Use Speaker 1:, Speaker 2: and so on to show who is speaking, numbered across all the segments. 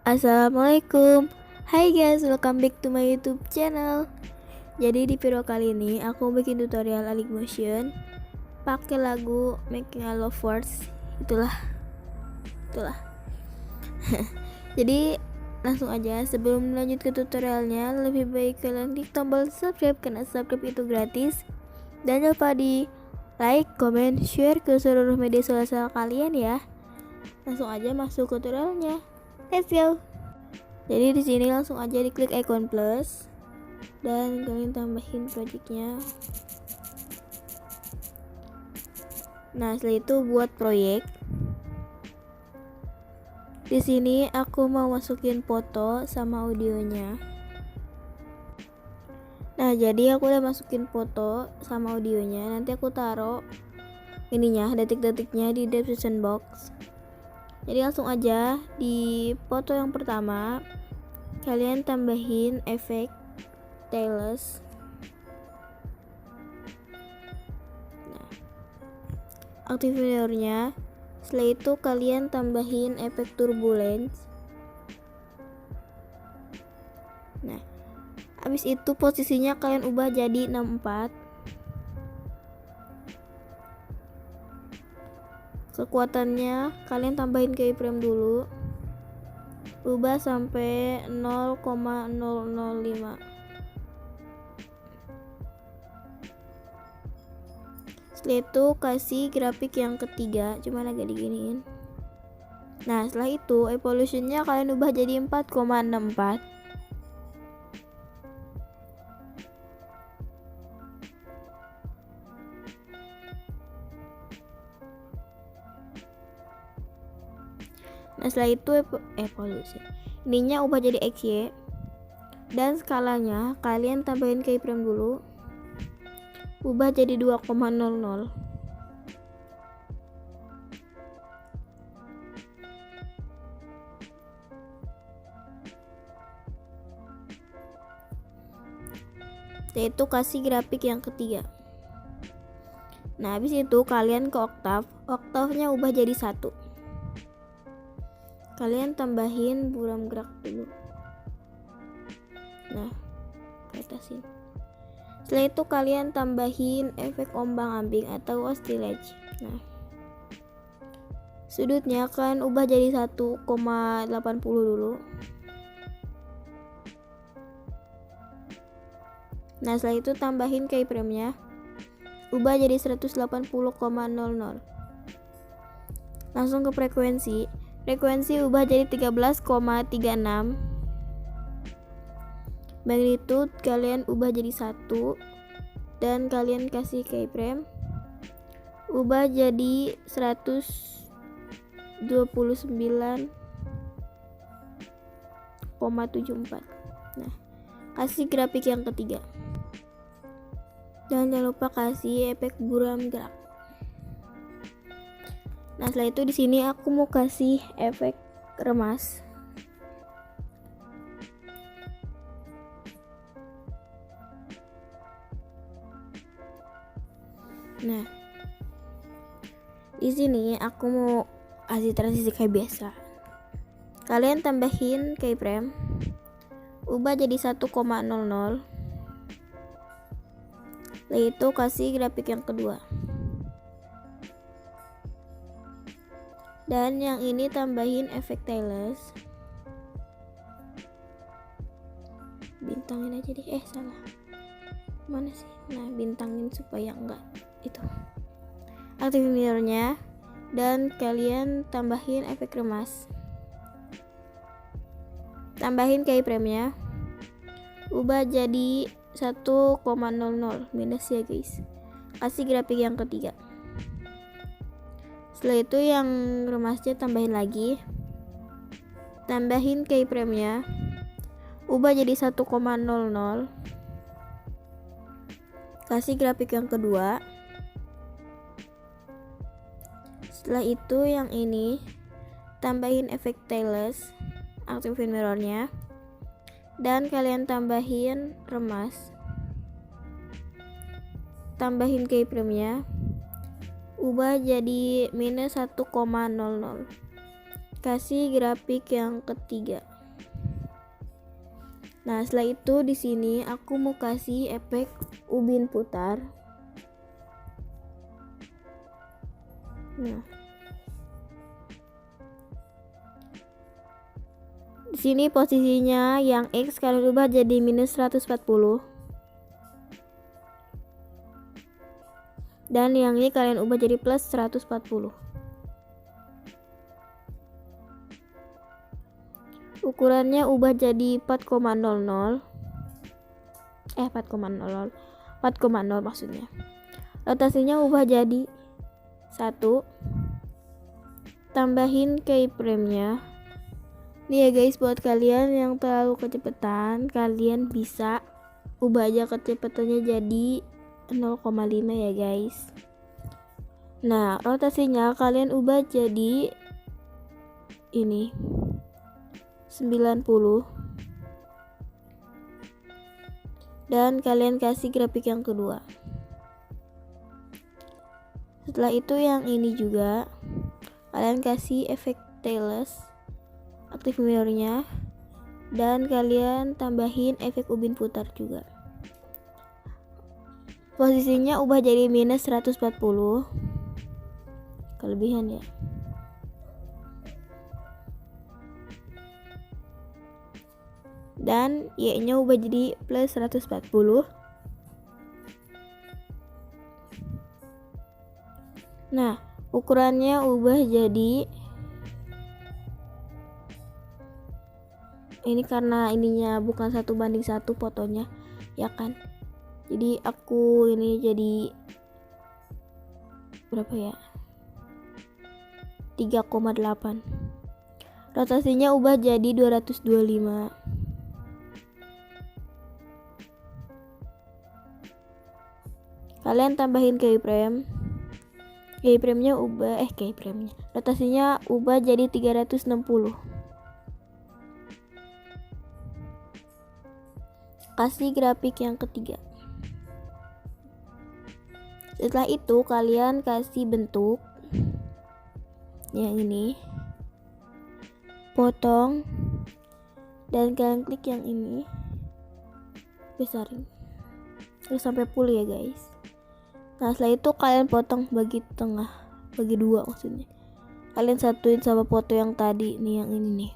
Speaker 1: Assalamualaikum. Hai guys, welcome back to my YouTube channel. Jadi di video kali ini aku bikin tutorial Alik Motion pakai lagu Making a Love Words. Itulah. Jadi langsung aja, sebelum lanjut ke tutorialnya, lebih baik kalian klik tombol subscribe karena subscribe itu gratis. Dan jangan lupa di like, comment, share ke seluruh media sosial kalian ya. Langsung aja masuk ke tutorialnya. Let's go. Jadi di sini langsung aja diklik icon plus dan kalian tambahin projectnya. Nah, setelah itu buat proyek. Di sini aku mau masukin foto sama audionya. Nah, jadi aku udah masukin foto sama audionya. Nanti aku taruh ininya, detik-detiknya di description box. Jadi langsung aja di foto yang pertama kalian tambahin efek tailless. Nah, aktivatornya. Setelah itu kalian tambahin efek turbulence. Nah, habis itu posisinya kalian ubah jadi 64. Kekuatannya kalian tambahin keyframe dulu, ubah sampai 0,005. Setelah itu kasih grafik yang ketiga, cuman agak diginiin. Nah, setelah itu evolutionnya kalian ubah jadi 4,64. Nah, setelah itu evolusi ininya ubah jadi XY, dan skalanya kalian tambahin keyframe dulu, ubah jadi 2,00. Setelah itu kasih grafik yang ketiga. Nah, habis itu kalian ke oktavnya ubah jadi 1. Kalian tambahin buram gerak dulu. Nah, atasin. Setelah itu kalian tambahin efek ombang-ambing atau oscillage. Nah, sudutnya kalian ubah jadi 1,80 dulu. Nah, setelah itu tambahin keyframe-nya, ubah jadi 180,00. Langsung ke frekuensi ubah jadi 13,36. Magnitude kalian ubah jadi 1 dan kalian kasih keyframe, ubah jadi 129,74. Nah, kasih grafik yang ketiga dan jangan lupa kasih efek buram gerak. Nah, setelah itu di sini aku mau kasih efek remas. Nah, di sini aku mau kasih transisi kayak biasa. Kalian tambahin keyframe, ubah jadi 1,00. Setelah itu kasih grafik yang kedua. Dan yang ini tambahin efek tailless. Bintangin aja deh. Salah. Mana sih? Nah, bintangin supaya enggak itu. Aktifin mirrornya dan kalian tambahin efek remas. Tambahin keyframe-nya. Ubah jadi 1,00 minus ya, guys. Kasih grafik yang ketiga. Setelah itu yang remasnya tambahin lagi, tambahin keyframe-nya, ubah jadi 1,00. Kasih grafik yang kedua. Setelah itu yang ini tambahin efek tailless, aktifin mirrornya dan kalian tambahin remas, tambahin keyframe-nya, ubah jadi minus 1,00. Kasih grafik yang ketiga. Nah, setelah itu di sini aku mau kasih efek ubin putar. Nah, di sini posisinya yang X kalian ubah jadi minus 140. Dan yang ini kalian ubah jadi plus 140. Ukurannya ubah jadi 4,00. 4,0 maksudnya. Rotasinya ubah jadi 1. Tambahin keyframe-nya. Nih ya guys, buat kalian yang terlalu kecepatan, kalian bisa ubah aja kecepatannya jadi 0,5 ya guys. Nah, rotasinya kalian ubah jadi ini 90. Dan kalian kasih grafik yang kedua. Setelah itu yang ini juga kalian kasih efek tailless, aktif mirrornya, dan kalian tambahin efek ubin putar juga. Posisinya ubah jadi minus 140. Kelebihan ya. Dan Y-nya ubah jadi plus 140. Nah, ukurannya ubah jadi ini karena ininya bukan 1:1 fotonya, ya kan? Jadi aku ini jadi berapa ya? 3,8. Rotasinya ubah jadi 225. Kalian tambahin keyframe. Keyframe-nya ubah keyframe-nya. Rotasinya ubah jadi 360. Kasih grafik yang ketiga. Setelah itu kalian kasih bentuk yang ini. Potong dan kalian klik yang ini. Besarin. Terus sampai full ya guys. Nah, setelah itu kalian potong bagi tengah, bagi 2 maksudnya. Kalian satuin sama foto yang tadi nih, yang ini nih.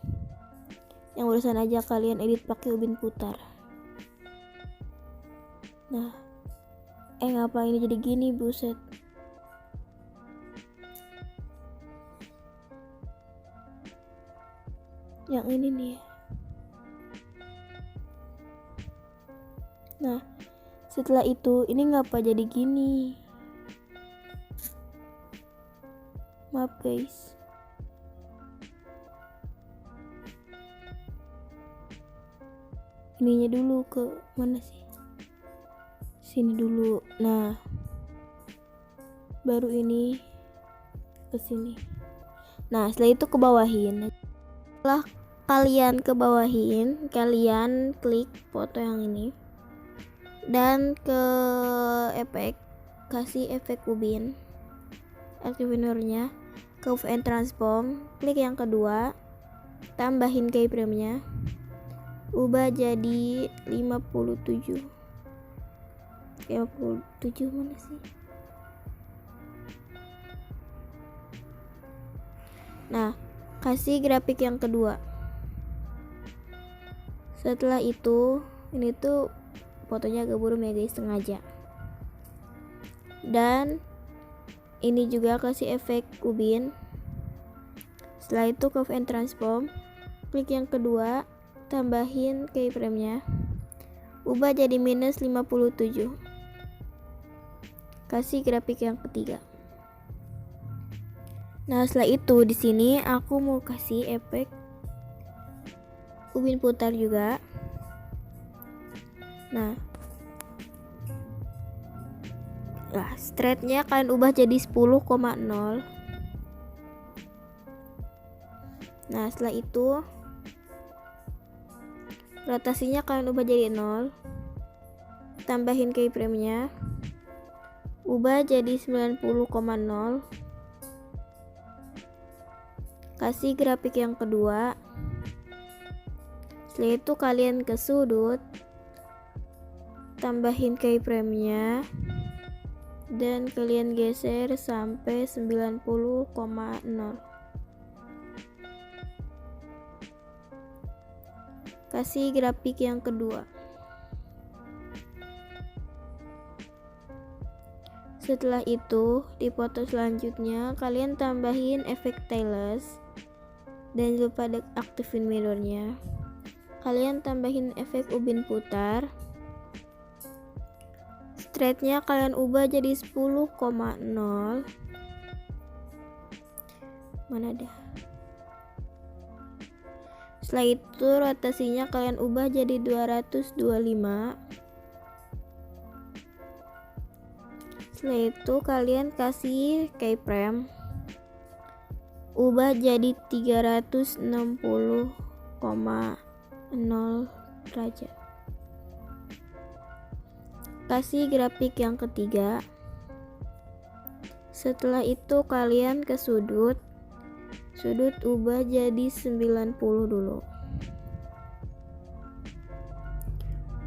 Speaker 1: Yang urusan aja kalian edit pakai ubin putar. Nah, ngapa ini jadi gini, buset. Yang ini nih. Nah, setelah itu ini ngapa jadi gini? Maaf guys. Ininya dulu ke mana sih? Sini dulu. Nah, baru ini ke sini. Nah, setelah itu ke bawahin. Setelah kalian ke bawahin, kalian klik foto yang ini. Dan ke efek, kasih efek ubin, aktivinornya, curve and transform, klik yang kedua, tambahin keyframe-nya, ubah jadi 57 mana sih? Nah, kasih grafik yang kedua. Setelah itu, ini tuh fotonya agak buram ya guys, sengaja. Dan ini juga kasih efek ubin. Setelah itu curve and transform, klik yang kedua, tambahin keyframe-nya, ubah jadi minus 57. Kasih grafik yang ketiga. Nah, setelah itu di sini aku mau kasih efek ubin putar juga. Nah, straightnya kalian ubah jadi 10,0. Nah, setelah itu rotasinya kalian ubah jadi 0. Tambahin keyframe-nya, ubah jadi 90,0. Kasih grafik yang kedua. Setelah itu kalian ke sudut, tambahin keyframe-nya dan kalian geser sampai 90,0. Kasih grafik yang kedua. Setelah itu, di foto selanjutnya kalian tambahin efek tailless dan lupa aktifin mirrornya. Kalian tambahin efek ubin putar. Straightnya kalian ubah jadi 10,0. Mana dah? Setelah itu rotasinya kalian ubah jadi 225. Setelah itu kalian kasih keyframe, ubah jadi 360,0 derajat. Kasih grafik yang ketiga. Setelah itu kalian ke sudut ubah jadi 90 dulu.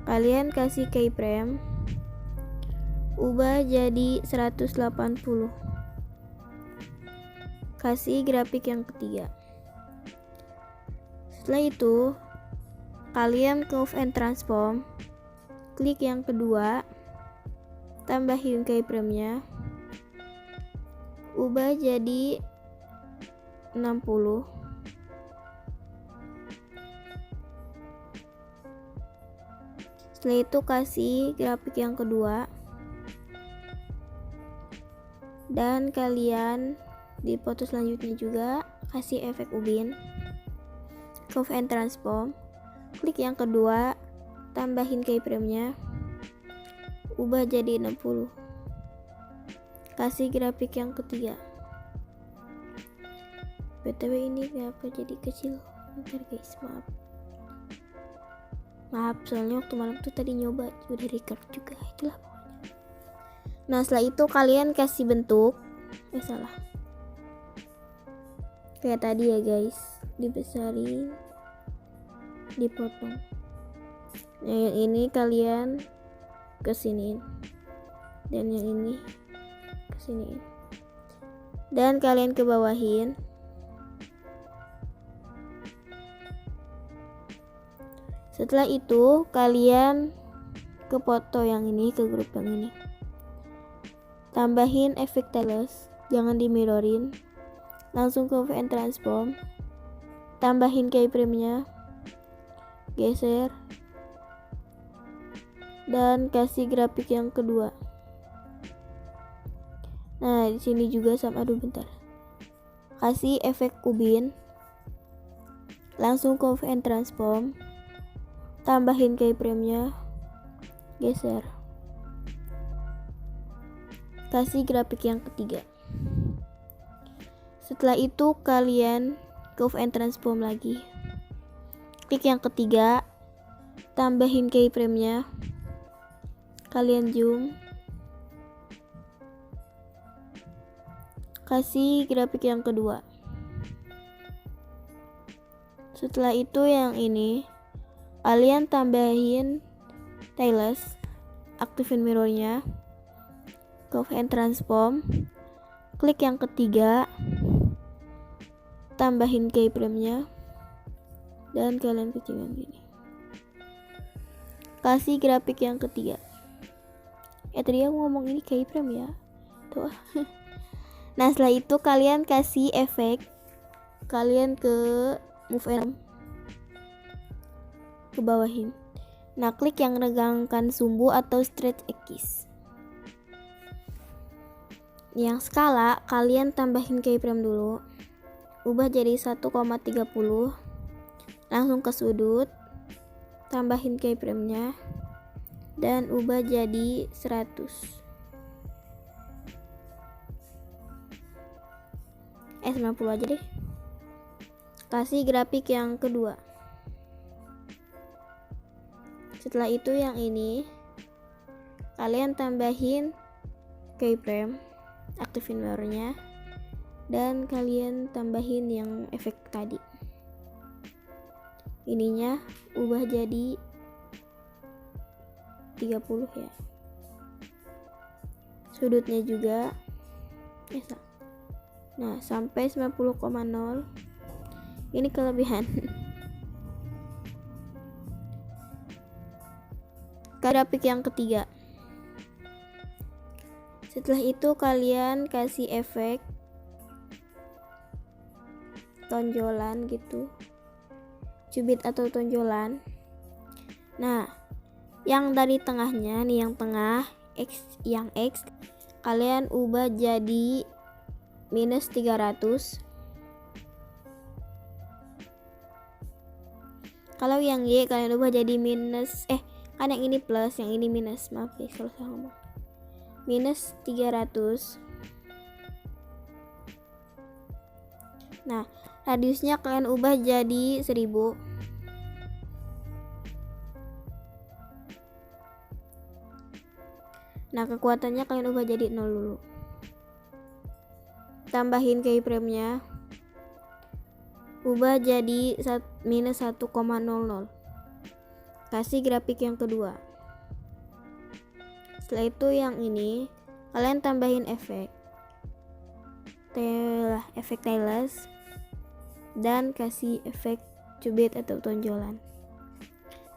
Speaker 1: Kalian kasih keyframe, ubah jadi 180. Kasih grafik yang ketiga. Setelah itu kalian ke move and transform, klik yang kedua, tambahin keyframe-nya, ubah jadi 60. Setelah itu kasih grafik yang kedua. Dan kalian di foto selanjutnya juga kasih efek ubin, curve and transform, klik yang kedua, tambahin keyframe-nya, ubah jadi 60. Kasih grafik yang ketiga. BTW ini kenapa jadi kecil? Bentar guys, maaf soalnya waktu malam tuh tadi nyoba udah record juga, itulah pokoknya. Nah setelah itu kalian kasih bentuk kayak tadi ya guys, dibesarin, dipotong. Nah yang ini kalian kesiniin, dan yang ini kesiniin, dan kalian ke bawahin. Setelah itu kalian ke foto yang ini, ke grup yang ini, tambahin efek tailless, jangan di mirrorin, langsung ke move and transform, tambahin keyframe-nya, geser, dan kasih grafik yang kedua. Nah di sini juga sama, kasih efek ubin, langsung ke move and transform, tambahin keyframe-nya, geser, kasih grafik yang ketiga. Setelah itu kalian ke move and transform lagi, klik yang ketiga, tambahin keyframe-nya, kalian zoom, kasih grafik yang kedua. Setelah itu yang ini kalian tambahin tailless, aktifin mirrornya, curve and transform, klik yang ketiga, tambahin keyframe-nya, dan kalian kecilin gini, kasih grafik yang ketiga. Tadi aku ngomong ini keyframe ya tuh. Nah setelah itu kalian kasih efek, kalian ke move and ke bawahin. Nah klik yang regangkan sumbu atau stretch X. Yang skala kalian tambahin keyframe dulu, ubah jadi 1,30, langsung ke sudut, tambahin keyframe-nya, dan ubah jadi 100. 90 aja deh. Kasih grafik yang kedua. Setelah itu yang ini kalian tambahin keyframe, aktifin mirrornya, dan kalian tambahin yang efek tadi. ininya ubah jadi 30 ya. Sudutnya juga nah sampai 90,0 ini kelebihan. Grafik yang ketiga. Setelah itu kalian kasih efek tonjolan gitu, cubit atau tonjolan. Nah, yang dari tengahnya nih, yang tengah yang X kalian ubah jadi minus 300. Kalau yang Y kalian ubah jadi minus kan yang ini plus, yang ini minus. Maaf guys kalau salah ngomong. Minus 300. Nah, radiusnya kalian ubah jadi 1000. Nah, kekuatannya kalian ubah jadi 0 dulu. Tambahin keyframe-nya. Ubah jadi minus 1,00. Kasih grafik yang kedua. Setelah itu yang ini kalian tambahin efek tiles dan kasih efek cubit atau tonjolan.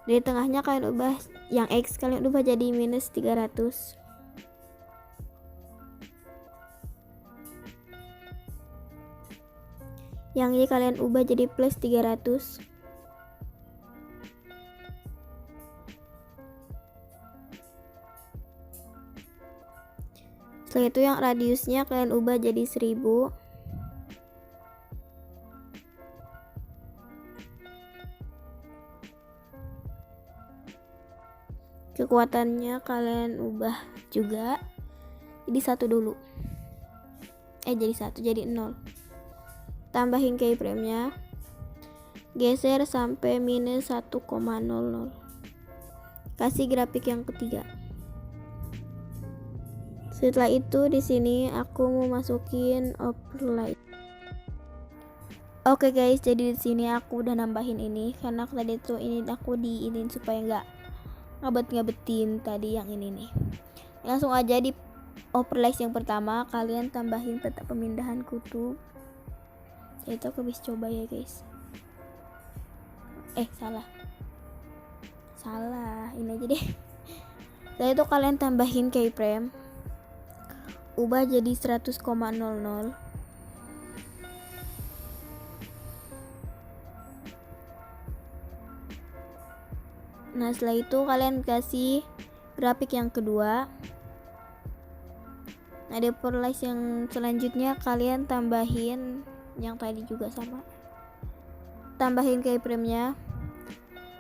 Speaker 1: Dari tengahnya kalian ubah yang X kalian ubah jadi minus 300. Yang Y kalian ubah jadi plus 300. Setelah itu yang radiusnya kalian ubah jadi 1000. Kekuatannya kalian ubah juga jadi 1 dulu. Jadi 1 jadi 0. Tambahin keyframe-nya. Geser sampai minus 1,00. Kasih grafik yang ketiga. Setelah itu di sini aku mau masukin overlay. Oke guys, jadi di sini aku udah nambahin ini karena tadi tuh ini aku diinin supaya nggak ngabetin tadi yang ini nih. Langsung aja di overlay yang pertama kalian tambahin peta pemindahan kutub. Itu aku bisa coba ya guys. Salah ini aja deh. Setelah itu kalian tambahin keyframe, ubah jadi 100,00. Nah, setelah itu kalian kasih grafik yang kedua. Nah, di overlay yang selanjutnya kalian tambahin yang tadi juga sama. Tambahin keyframe-nya,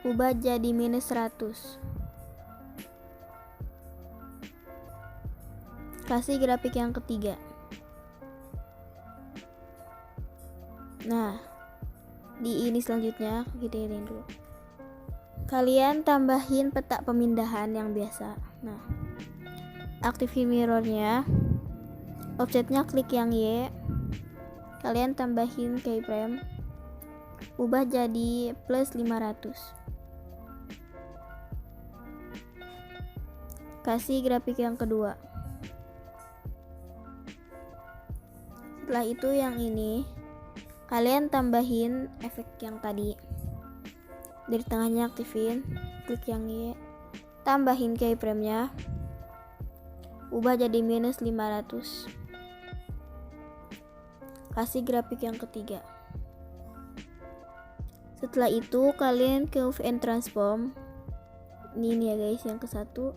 Speaker 1: ubah jadi minus 100. Kasih grafik yang ketiga. Nah, di ini selanjutnya kita ini dulu. Kalian tambahin peta pemindahan yang biasa. Nah, aktifin mirrornya. Offsetnya klik yang Y. Kalian tambahin keyframe. Ubah jadi plus 500. Kasih grafik yang kedua. Setelah itu yang ini kalian tambahin efek yang tadi. Dari tengahnya aktifin, klik yang Y. Tambahin keyframe-nya. Ubah jadi minus 500. Kasih grafik yang ketiga. Setelah itu kalian ke VN transform. Ini ya guys yang ke satu.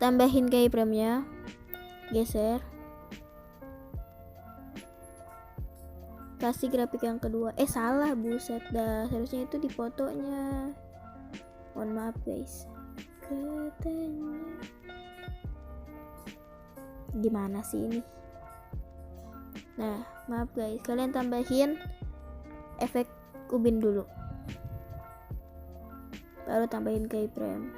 Speaker 1: Tambahin keyframe-nya. Geser. Kasih grafik yang kedua. Salah, buset dah. Seharusnya itu di fotonya. Mohon maaf guys. Katanya. Gimana sih ini? Nah, maaf guys, kalian tambahin efek ubin dulu. Baru tambahin keyframe.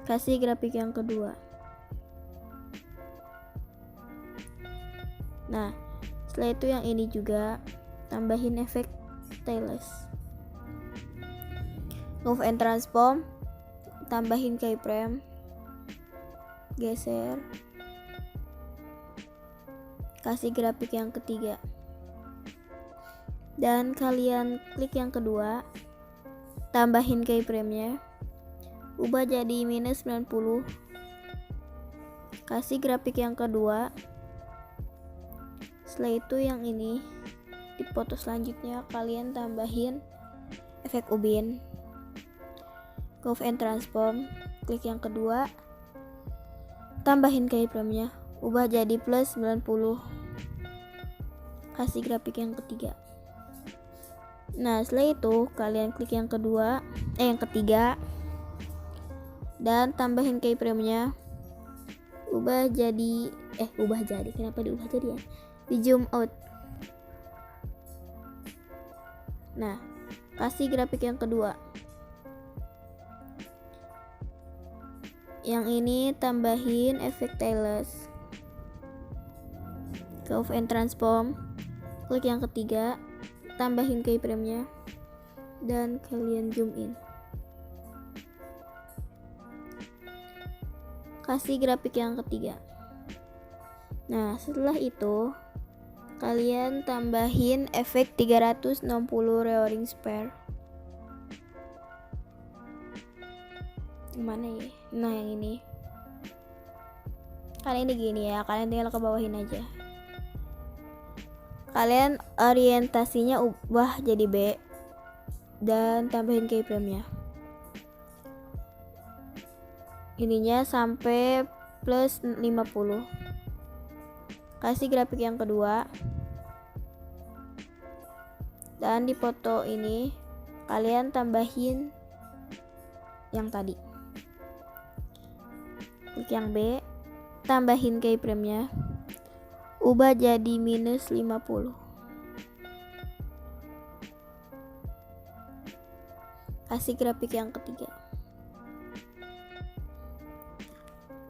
Speaker 1: Kasih grafik yang kedua. Nah, setelah itu yang ini juga tambahin efek tiles. Move and transform, tambahin keyframe, geser, kasih grafik yang ketiga, dan kalian klik yang kedua, tambahin keyframe-nya, ubah jadi minus 90, kasih grafik yang kedua. Setelah itu yang ini di foto selanjutnya kalian tambahin efek ubin, move and transform, klik yang kedua, tambahin keyframe-nya, ubah jadi plus 90, kasih grafik yang ketiga. Nah setelah itu kalian klik yang kedua, yang ketiga, dan tambahin keyframe-nya, ubah jadi kenapa diubah jadi ya, di zoom out. Nah kasih grafik yang kedua, yang ini tambahin efek tailless, move and transform, klik yang ketiga, tambahin keyframe-nya, dan kalian zoom in, kasih grafik yang ketiga. Nah setelah itu kalian tambahin efek 360 reorring sphere. Mana ya? Nah yang ini. Kalian ini gini ya, kalian tinggal ke bawahin aja. Kalian orientasinya ubah jadi B dan tambahin keyframe-nya. Ininya sampai plus 50. Kasih grafik yang kedua. Dan di foto ini kalian tambahin yang tadi. Klik yang B, tambahin keyframe-nya, ubah jadi minus 50. Kasih grafik yang ketiga.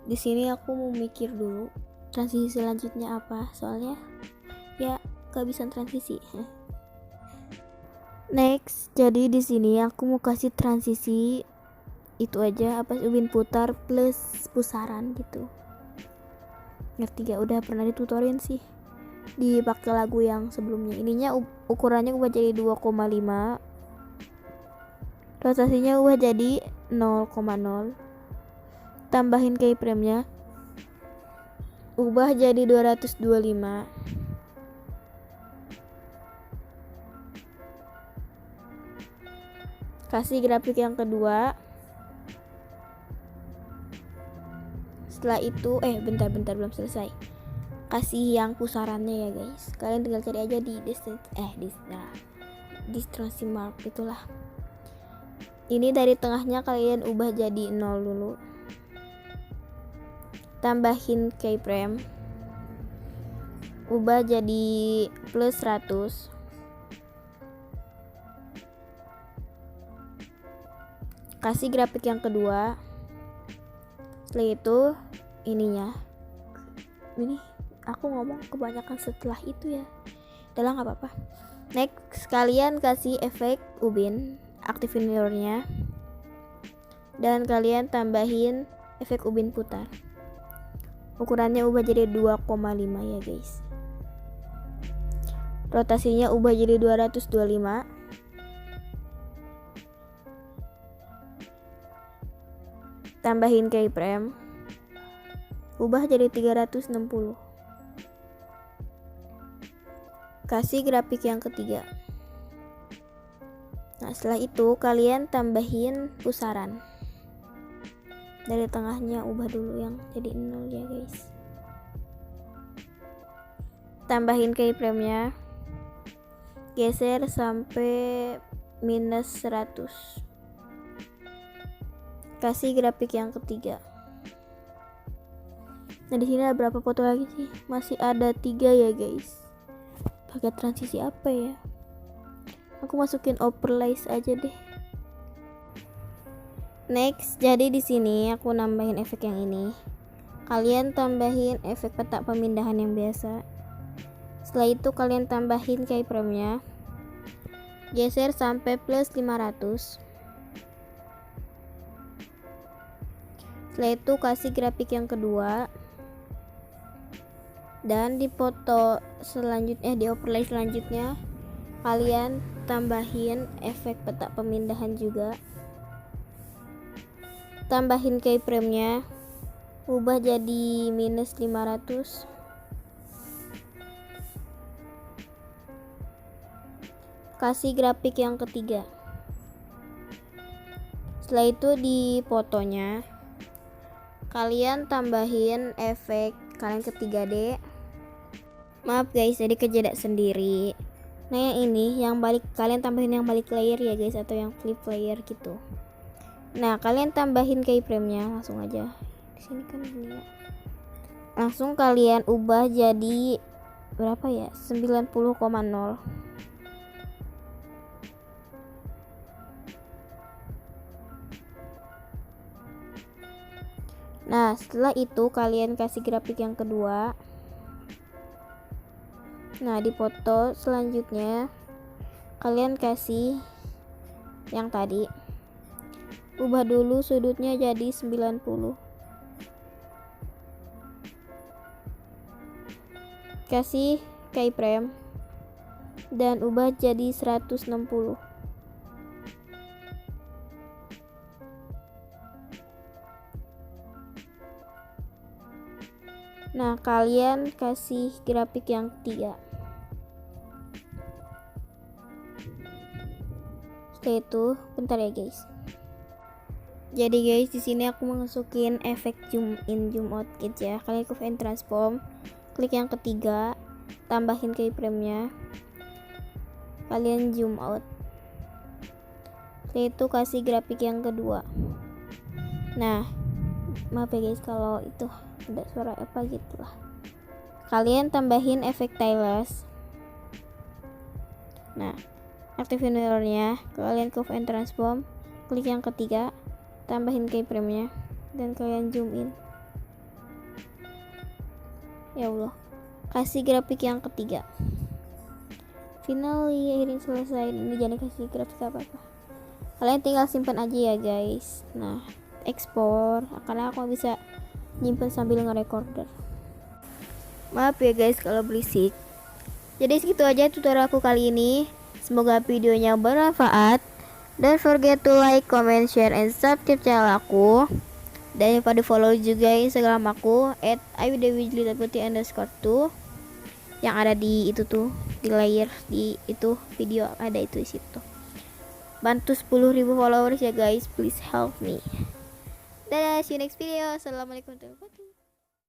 Speaker 1: Di sini aku mau mikir dulu transisi selanjutnya apa, soalnya ya kehabisan transisi. Next, jadi di sini aku mau kasih transisi itu aja, apa ubin putar plus pusaran gitu. Ngerti gak? Udah pernah ditutorin sih dipakai lagu yang sebelumnya. Ininya ukurannya ubah jadi 2,5, rotasinya ubah jadi 0,0, tambahin keyframe-nya, ubah jadi 225, kasih grafik yang kedua. Setelah itu bentar belum selesai, kasih yang pusarannya ya guys. Kalian tinggal cari aja di distorsi mark itulah. Ini dari tengahnya kalian ubah jadi 0 dulu, tambahin keyframe, ubah jadi plus 100, kasih grafik yang kedua. Setelah itu ininya, ini aku ngomong kebanyakan setelah itu ya, udah nggak apa-apa. Next kalian kasih efek ubin, aktifin mirrornya, dan kalian tambahin efek ubin putar. Ukurannya ubah jadi 2,5 ya guys. Rotasinya ubah jadi 225. Tambahin keyframe, ubah jadi 360. Kasih grafik yang ketiga. Nah setelah itu kalian tambahin pusaran. Dari tengahnya ubah dulu yang jadi 0 ya guys. Tambahin keyframe-nya, geser sampai minus 100. Kasih grafik yang ketiga. Nah di sini ada berapa foto lagi sih? Masih ada 3 ya guys. Pakai transisi apa ya? Aku masukin overlay aja deh. Next, jadi di sini aku nambahin efek yang ini. Kalian tambahin efek petak pemindahan yang biasa. Setelah itu kalian tambahin keyframe-nya, geser sampai plus 500. Setelah itu kasih grafik yang kedua, dan di foto selanjutnya, di overlay selanjutnya kalian tambahin efek peta pemindahan juga, tambahin keyframe-nya, ubah jadi -500, kasih grafik yang ketiga. Setelah itu di fotonya kalian tambahin efek kalian ke 3D. Maaf guys, jadi kejedak sendiri. Nah yang ini yang balik, kalian tambahin yang balik layer ya guys, atau yang flip layer gitu. Nah kalian tambahin keyframe-nya langsung aja. Di sini kan ini ya. Langsung kalian ubah jadi berapa ya? 90,0. Nah setelah itu kalian kasih grafik yang kedua. Nah di foto selanjutnya kalian kasih yang tadi, ubah dulu sudutnya jadi 90, kasih keyframe dan ubah jadi 160. Nah kalian kasih grafik yang ketiga. Setelah itu bentar ya guys. Jadi guys, di sini aku masukin efek zoom in zoom out gitu ya. Kalian ke and transform, klik yang ketiga, tambahin keyframe-nya, kalian zoom out. Setelah itu kasih grafik yang kedua. Nah maaf ya guys kalau itu ada suara apa gitu lah. Kalian tambahin efek stylus. Nah aktifin mirrornya, kalian ke and transform, klik yang ketiga, tambahin keyframe-nya dan kalian zoom in. Ya Allah, kasih grafik yang ketiga. Finally akhirnya selesai. Ini jangan kasih grafik apa-apa, kalian tinggal simpan aja ya guys. Nah ekspor, karena aku bisa nyimpen sambil nge-recorder. Maaf ya guys kalau berisik. Jadi segitu aja tutorial aku kali ini. Semoga videonya bermanfaat. Don't forget to like, comment, share, and subscribe channel aku. Dan jangan lupa di follow juga Instagram aku @ayudewijli_2 yang ada di itu tuh, di layer di itu video ada itu di situ. Bantu 10.000 followers ya guys, please help me. Dadah, see you next video. Assalamualaikum warahmatullahi wabarakatuh.